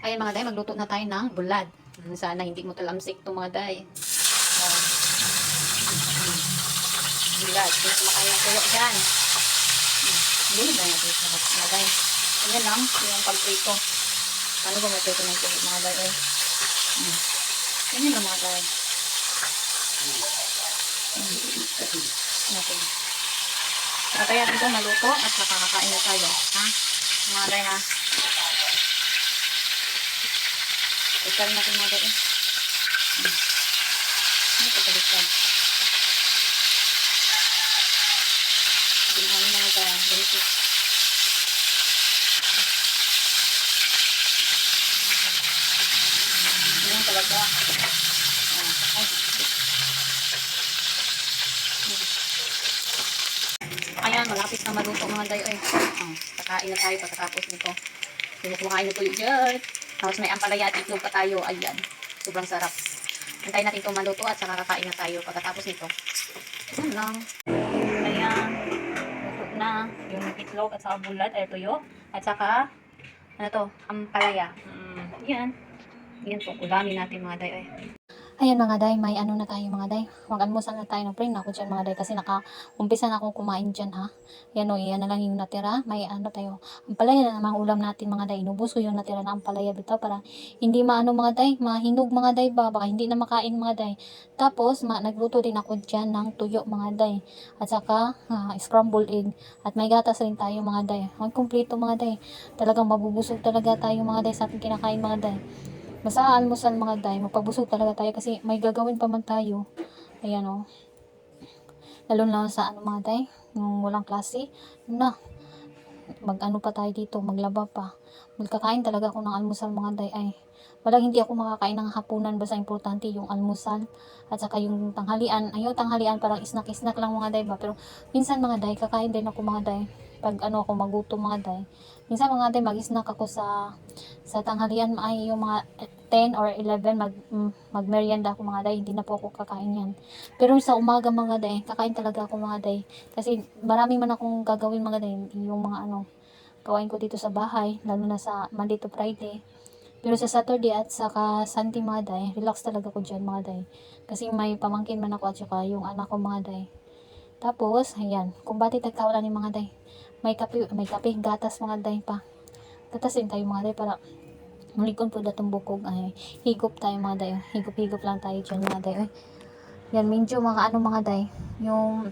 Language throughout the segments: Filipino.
Ayan mga day, magluto na tayo ng bulad. Sana hindi mo talamsik itong mga day. Oh. Bulad. Hindi ko makain ng tuyo dyan. Hindi na natin sa mga day. Ganyan lang yung pagprito. Paano ba magprito ng tuyo mga day? Ganyan lang mga day. Okay. Kaya dito naluto at nakakakain na tayo. Ha? Mga day ha. Ito rin natin mga day. Ano ito baliktad? Tingnan mo mga day. Baliktad. Ganyan talaga. Ay. Ayan, malapit na maluto mga day. Kakain na tayo pagkatapos nito. Kumain na tuyo dyan. Tapos may ampalaya at itlog pa tayo. Ayan. Sobrang sarap. Antayin natin itong maluto at saka kakain na tayo pagkatapos nito. Ayan lang. Ayan. Luto na yung itlog at saka bulad ay tuyo. At saka, ano to, ampalaya. Ayan. Ayan po. Ulamin natin mga day. Ayan mga day, may ano na tayo mga day. Mag-almusal na tayo ng print ako dyan mga day kasi naka-umpisa na akong kumain dyan ha. Yan o, yan na lang yung natira. May ano tayo, ampalaya na namang ulam natin mga day. Inubos ko yung natira na ampalaya bitaw para hindi maano mga day, mahinog mga day ba, baka hindi na makain mga day. Tapos, nagluto din ako dyan ng tuyo mga day. At saka, scrambled egg. At may gatas rin tayo mga day. Ang kumpleto mga day. Talagang mabubusog talaga tayo mga day sa ating kinakain mga day. Basta almusal mga day, magpabusog talaga tayo kasi may gagawin pa man tayo. Ayan o. Lalo na sa ano mga day, yung walang klase. Mag-ano pa tayo dito, maglaba pa. Magkakain talaga ako ng almusal mga day. Ay, walang hindi ako makakain ng hapunan, basta importante yung almusal. At saka yung tanghalian, ayaw tanghalian parang snack-snack lang mga day ba. Pero minsan mga day, kakain din ako mga day. Pag ano ako magutom mga day. Minsan mga day, mag-snack ako sa tanghalian ay yung mga 10 or 11 magmerienda ako mga day, hindi na po ako kakain yan. Pero sa umaga mga day, kakain talaga ako mga day. Kasi marami man akong gagawin mga day, yung mga ano, gawain ko dito sa bahay, lalo na sa Monday to Friday. Pero sa Saturday at saka Sunday mga day, relax talaga ko dyan mga day. Kasi may pamangkin man ako at saka yung anak ko mga day. Tapos, ayan, kumbati tagkawalan ni mga day. May kape, gatas mga day pa. Gatas din tayo mga day para mulikon po datong bukog ay higop tayo mga day. Higop-higop lang tayo dyan mga day. Yan, medyo mga ano mga day. Yung,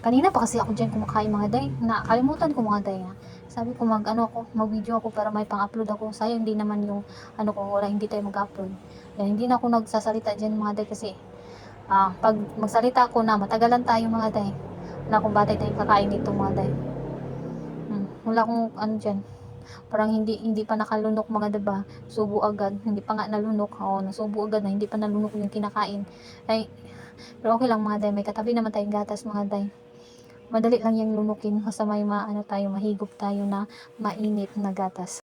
kanina pa kasi ako dyan kumakain mga day. Nakalimutan ko mga day. Sabi ko mag-video ako para may pang-upload ako. Sayang hindi naman yung ano ko, wala hindi tayo mag-upload. Yan, hindi na ako nagsasalita dyan mga day kasi pag magsalita ako na matagalan tayo mga day. Wala akong batay tayong kakain dito mga day. Wala akong ano dyan. Parang hindi pa nakalunok mga diba. Subo agad. Hindi pa nga nalunok. Nasubo agad na hindi pa nalunok yung kinakain. Ay, pero okay lang mga day. May katabi naman tayong gatas mga day. Madali lang yung lunukin. Basta may mahigop tayo na mainit na gatas.